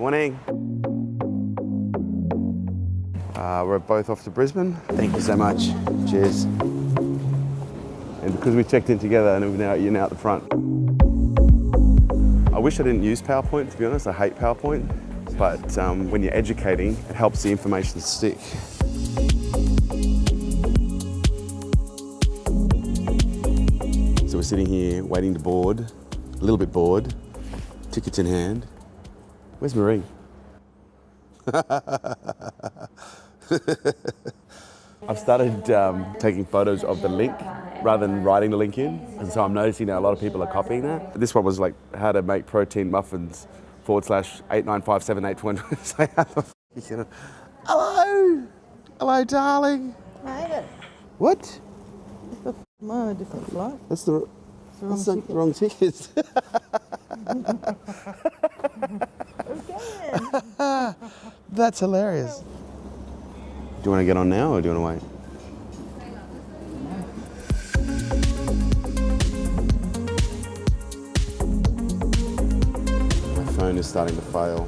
Morning. We're both off to Brisbane. Thank you so much. Cheers. And because we checked in together and you're now at the front. I wish I didn't use PowerPoint, to be honest. I hate PowerPoint. But when you're educating, it helps the information stick. So we're sitting here waiting to board, a little bit bored, tickets in hand. Where's Marie? I've started taking photos of the link rather than writing the link in. And so I'm noticing now a lot of people are copying that. This one was like how to make protein muffins /8957821. Hello! Hello, darling. Made it. What? I'm on a different flight. That's the wrong ticket. That's hilarious. Do you want to get on now or do you want to wait? My phone is starting to fail.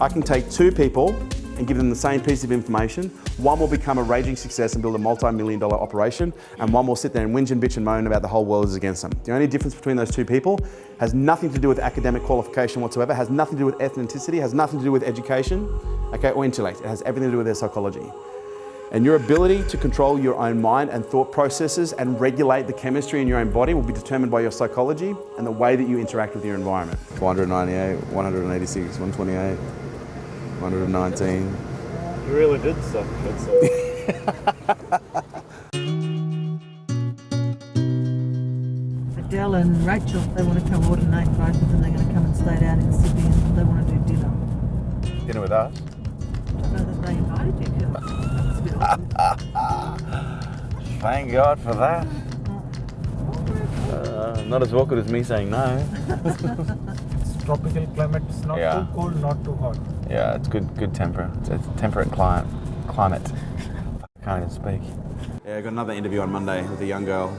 I can take two people and give them the same piece of information. One will become a raging success and build a multi-million-dollar operation, and one will sit there and whinge and bitch and moan about the whole world is against them. The only difference between those two people has nothing to do with academic qualification whatsoever, has nothing to do with ethnicity, has nothing to do with education, okay, or intellect. It has everything to do with their psychology. And your ability to control your own mind and thought processes and regulate the chemistry in your own body will be determined by your psychology and the way that you interact with your environment. 498, 186, 128, 119. You really did suck. Adele and Rachel, they want to coordinate both of them. They're going to come and stay down in Sydney and they want to do dinner. Dinner with us? I don't know that they invited you to. That's a bit awkward. Thank God for that. Not as awkward as me saying no. It's tropical climate. It's not too cold, not too hot. Yeah, it's good temper. It's a temperate climate. I can't even speak. Yeah, I got another interview on Monday with a young girl.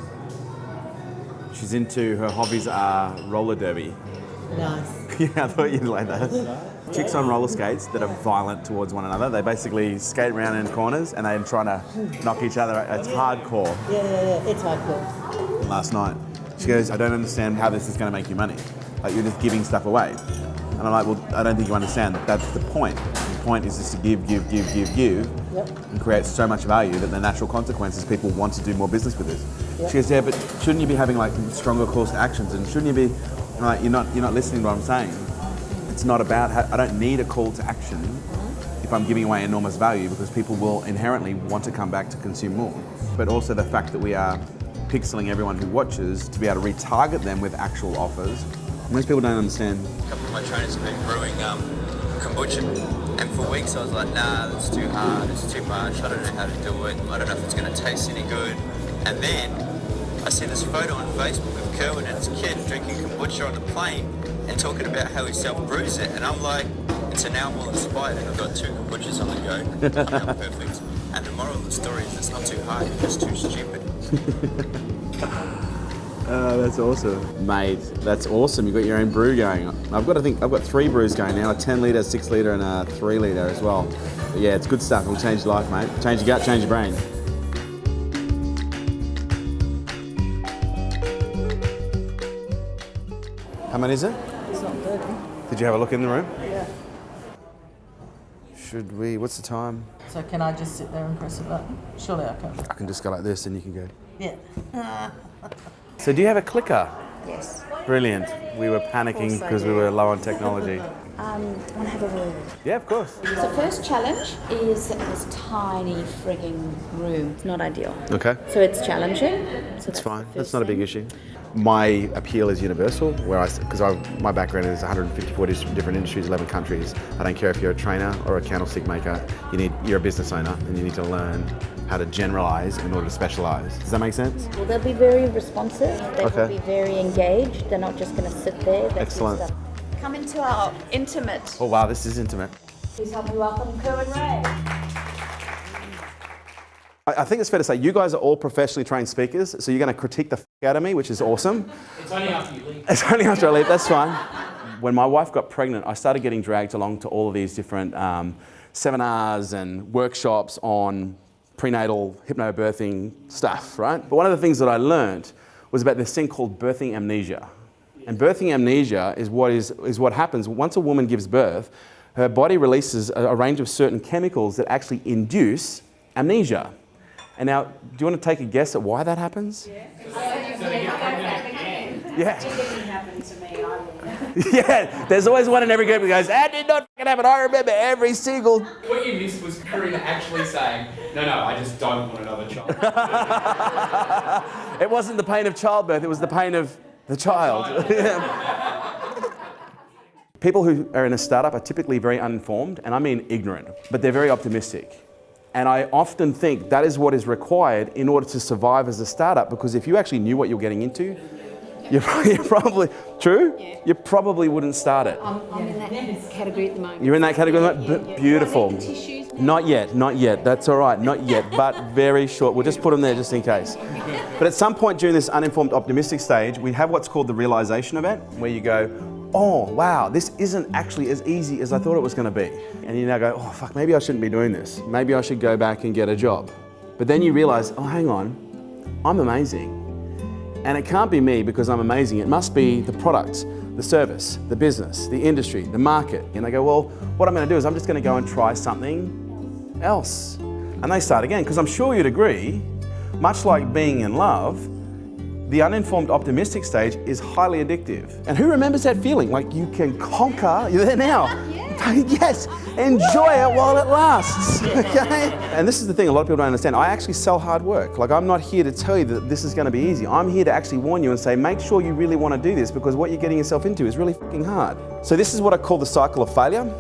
She's into, her hobbies are roller derby. Nice. Yeah, I thought you'd like that. Chicks on roller skates that are violent towards one another. They basically skate around in corners and they're trying to knock each other. It's hardcore. Yeah, it's hardcore. Last night, she goes, I don't understand how this is going to make you money. Like, you're just giving stuff away. And I'm like, well, I don't think you understand. That's the point. The point is just to give, and create so much value that the natural consequences, people want to do more business with this. Yep. She goes, yeah, but shouldn't you be having like stronger calls to actions? And shouldn't you be, like, you're not listening to what I'm saying. It's not about, I don't need a call to action if I'm giving away enormous value, because people will inherently want to come back to consume more. But also the fact that we are pixeling everyone who watches to be able to retarget them with actual offers. Most people don't understand. A couple of my trainers have been brewing kombucha, and for weeks I was like, nah, that's too hard, it's too much, I don't know how to do it, I don't know if it's going to taste any good. And then I see this photo on Facebook of Kerwin and his kid drinking kombucha on the plane and talking about how he self-brews it, and I'm like, and so now I'm all inspired and I've got 2 kombuchas on the go, coming out perfect. And the moral of the story is it's not too hard, it's just too stupid. That's awesome. Mate, that's awesome. You've got your own brew going. I've got 3 brews going now, a 10 litre, 6 litre and a 3 litre as well. But yeah, it's good stuff. It'll change your life, mate. Change your gut, change your brain. How many is it? It's not 30. Did you have a look in the room? Yeah. Should we, what's the time? So can I just sit there and press a button? Surely I can. I can just go like this and you can go. Yeah. So do you have a clicker? Yes. Brilliant. We were panicking because we were low on technology. Want to have a word? Yeah, of course. So first challenge is this tiny frigging room. It's not ideal. Okay. So it's challenging. So That's fine. That's not a big issue. My appeal is universal, because my background is 154 different industries, 11 countries. I don't care if you're a trainer or a candlestick maker. You're a business owner, and you need to learn how to generalize in order to specialize. Does that make sense? Well, they'll be very responsive. They will be very engaged. They're not just going to sit there. Excellent. Come into our intimate. Oh wow, this is intimate. Please help me welcome Kerwin Ray. I think it's fair to say you guys are all professionally trained speakers, so you're going to critique the out of me, which is awesome. It's only after you leave. It's only after I leave, that's fine. When my wife got pregnant, I started getting dragged along to all of these different seminars and workshops on prenatal hypnobirthing stuff, right? But one of the things that I learned was about this thing called birthing amnesia. And birthing amnesia is what happens once a woman gives birth. Her body releases a range of certain chemicals that actually induce amnesia. And now, do you want to take a guess at why that happens? So they get pregnant again. Yeah. It didn't happen to me either. Yeah, there's always one in every group who goes, that did not fucking happen. I remember every single... What you missed was Kerwin actually saying, no, I just don't want another child. It wasn't the pain of childbirth, it was the pain of the child. People who are in a startup are typically very uninformed, and I mean ignorant, but they're very optimistic. And I often think that is what is required in order to survive as a startup, because if you actually knew what you're getting into, you're probably, true? Yeah. You probably wouldn't start it. I'm in that category at the moment. You're in that category? Yeah. Beautiful. Do I need the tissues now? Not yet. That's all right, not yet, but very short. We'll just put them there just in case. But at some point during this uninformed optimistic stage, we have what's called the realization event, where you go, oh, wow, this isn't actually as easy as I thought it was going to be. And you now go, oh, fuck, maybe I shouldn't be doing this. Maybe I should go back and get a job. But then you realize, oh, hang on, I'm amazing. And it can't be me because I'm amazing. It must be the product, the service, the business, the industry, the market. And they go, well, what I'm going to do is I'm just going to go and try something else. And they start again, because I'm sure you'd agree, much like being in love, the uninformed optimistic stage is highly addictive. And who remembers that feeling? Like you can conquer, you're there now. Yes, enjoy it while it lasts, okay? And this is the thing a lot of people don't understand. I actually sell hard work. Like I'm not here to tell you that this is gonna be easy. I'm here to actually warn you and say, make sure you really wanna do this, because what you're getting yourself into is really fucking hard. So this is what I call the cycle of failure.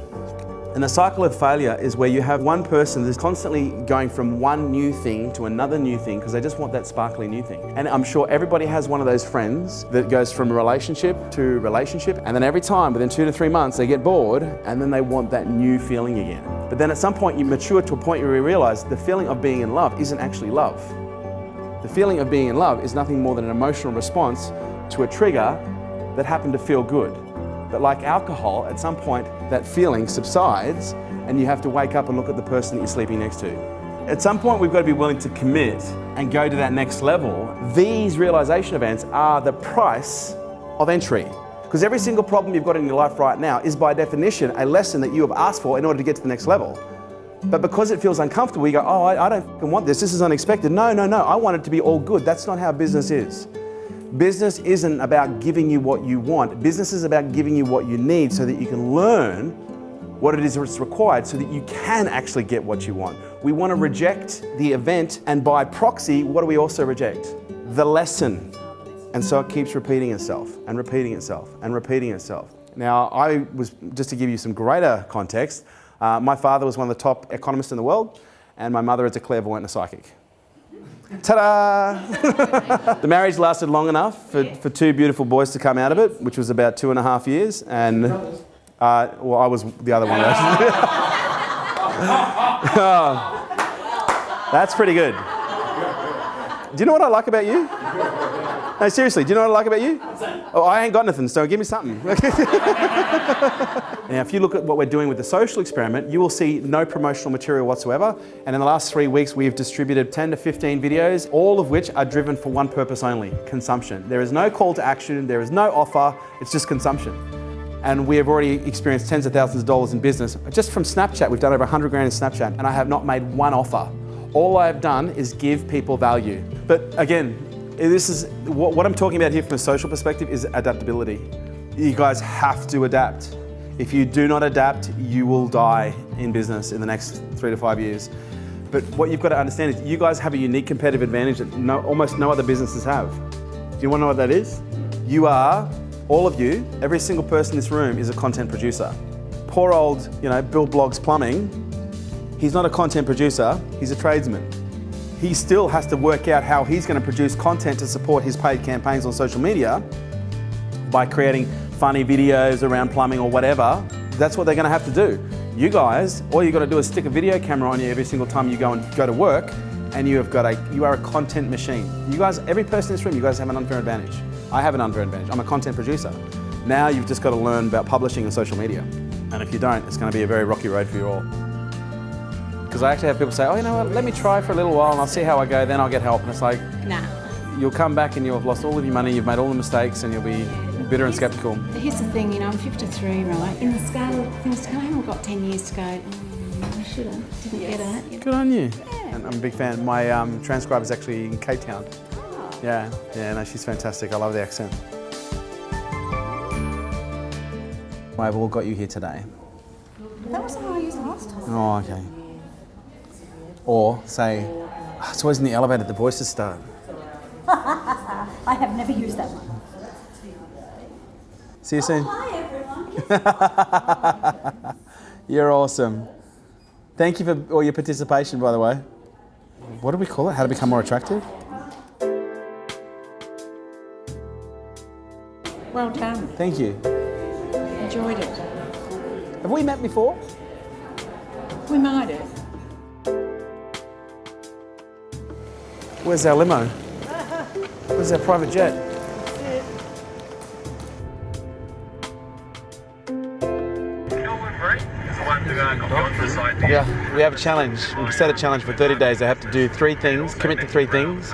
And the cycle of failure is where you have one person that's constantly going from one new thing to another new thing because they just want that sparkly new thing. And I'm sure everybody has one of those friends that goes from relationship to relationship, and then every time, within 2 to 3 months, they get bored and then they want that new feeling again. But then at some point you mature to a point where you realize the feeling of being in love isn't actually love. The feeling of being in love is nothing more than an emotional response to a trigger that happened to feel good. But like alcohol, at some point that feeling subsides and you have to wake up and look at the person that you're sleeping next to. At some point we've got to be willing to commit and go to that next level. These realization events are the price of entry. Because every single problem you've got in your life right now is by definition a lesson that you have asked for in order to get to the next level. But because it feels uncomfortable, you go, oh, I don't fucking want this. This is unexpected. No, I want it to be all good. That's not how business is. Business isn't about giving you what you want. Business is about giving you what you need so that you can learn what it is that's required so that you can actually get what you want. We want to reject the event, and by proxy, what do we also reject? The lesson. And so it keeps repeating itself and repeating itself and repeating itself. Now, just to give you some greater context, my father was one of the top economists in the world, and my mother is a clairvoyant and a psychic. Ta-da! The marriage lasted long enough for 2 beautiful boys to come out of it, which was about 2.5 years. And well, I was the other one. Oh, that's pretty good. Do you know what I like about you? No, seriously, do you know what I like about you? Oh, I ain't got nothing, so give me something. Now, if you look at what we're doing with the social experiment, you will see no promotional material whatsoever. And in the last 3 weeks, we've distributed 10 to 15 videos, all of which are driven for one purpose only, consumption. There is no call to action, there is no offer, it's just consumption. And we have already experienced tens of thousands of dollars in business. Just from Snapchat, we've done over 100 grand in Snapchat, and I have not made one offer. All I have done is give people value. But again, this is what I'm talking about here from a social perspective is adaptability. You guys have to adapt. If you do not adapt, you will die in business in the next 3 to 5 years. But what you've got to understand is you guys have a unique competitive advantage that almost no other businesses have. Do you want to know what that is? You are, all of you, every single person in this room is a content producer. Poor old, Bill Bloggs Plumbing, he's not a content producer, he's a tradesman. He still has to work out how he's going to produce content to support his paid campaigns on social media by creating funny videos around plumbing or whatever. That's what they're going to have to do. You guys, all you got to do is stick a video camera on you every single time you go to work, and you are a content machine. You guys, every person in this room, you guys have an unfair advantage. I have an unfair advantage. I'm a content producer. Now you've just got to learn about publishing and social media. And if you don't, it's going to be a very rocky road for you all. Because I actually have people say, oh, you know what, let me try for a little while and I'll see how I go, then I'll get help. And it's like, Nah. you'll come back and you'll have lost all of your money, you've made all the mistakes, and you'll be bitter and skeptical. Here's the thing, I'm 53, right? In the scale of things to go, I haven't got 10 years to go. I should have. Didn't get it. Good on you. Yeah. And I'm a big fan. My transcriber's actually in Cape Town. Oh. Yeah, no, she's fantastic. I love the accent. I've all got you here today. That was how I used last time. Oh, okay. Or say, it's always in the elevator the voices start. I have never used that one. See you soon. Hi, everyone. You're awesome. Thank you for all your participation, by the way. What do we call it? How to become more attractive? Well done. Thank you. Enjoyed it. Have we met before? We might have. Where's our limo? Where's our private jet? Yeah, we have a challenge. We've set a challenge for 30 days. They have to do 3 things, commit to 3 things,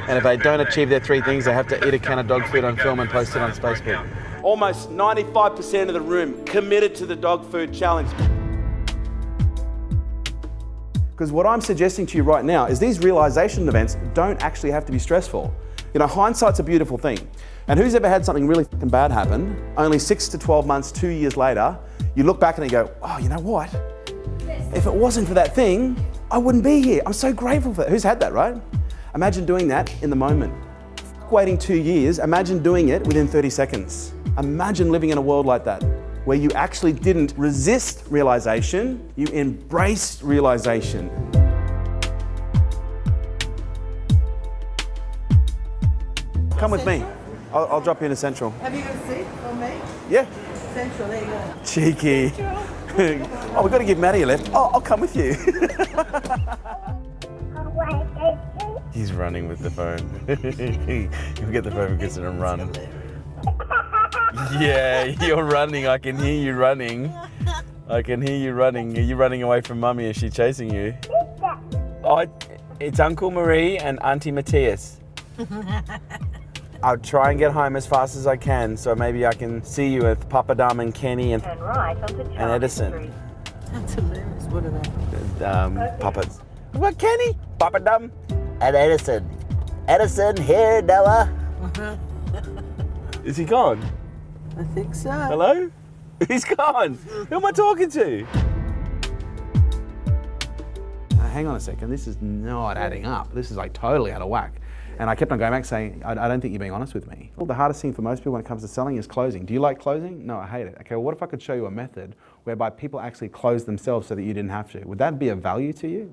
and if they don't achieve their 3 things, they have to eat a can of dog food on film and post it on Facebook. Almost 95% of the room committed to the dog food challenge. Because what I'm suggesting to you right now is these realization events don't actually have to be stressful. You know, hindsight's a beautiful thing. And who's ever had something really fucking bad happen, only 6 to 12 months, 2 years later, you look back and you go, oh, you know what? If it wasn't for that thing, I wouldn't be here. I'm so grateful for it. Who's had that, right? Imagine doing that in the moment. Waiting 2 years, imagine doing it within 30 seconds. Imagine living in a world like that, where you actually didn't resist realization, you embraced realization. Come with me. I'll drop you into Central. Have you got a seat for me? Yeah. Central, there you go. Cheeky. Oh, we've got to give Maddie a lift. Oh, I'll come with you. He's running with the phone. You'll get the phone because it'll run. Yeah, you're running. I can hear you running. I can hear you running. Are you running away from Mummy? Is she chasing you? Oh, it's Uncle Marie and Auntie Matthias. I'll try and get home as fast as I can, so maybe I can see you with Papa Dum and Kenny and Edison. That's hilarious. What are they? Puppets. What, Kenny? Papa Dum and Edison. Edison, here, Noah. Is he gone? I think so. Hello? He's gone. Who am I talking to? Hang on a second. This is not adding up. This is like totally out of whack. And I kept on going back saying, I don't think you're being honest with me. Well, the hardest thing for most people when it comes to selling is closing. Do you like closing? No, I hate it. Okay, well, what if I could show you a method whereby people actually close themselves so that you didn't have to? Would that be of value to you?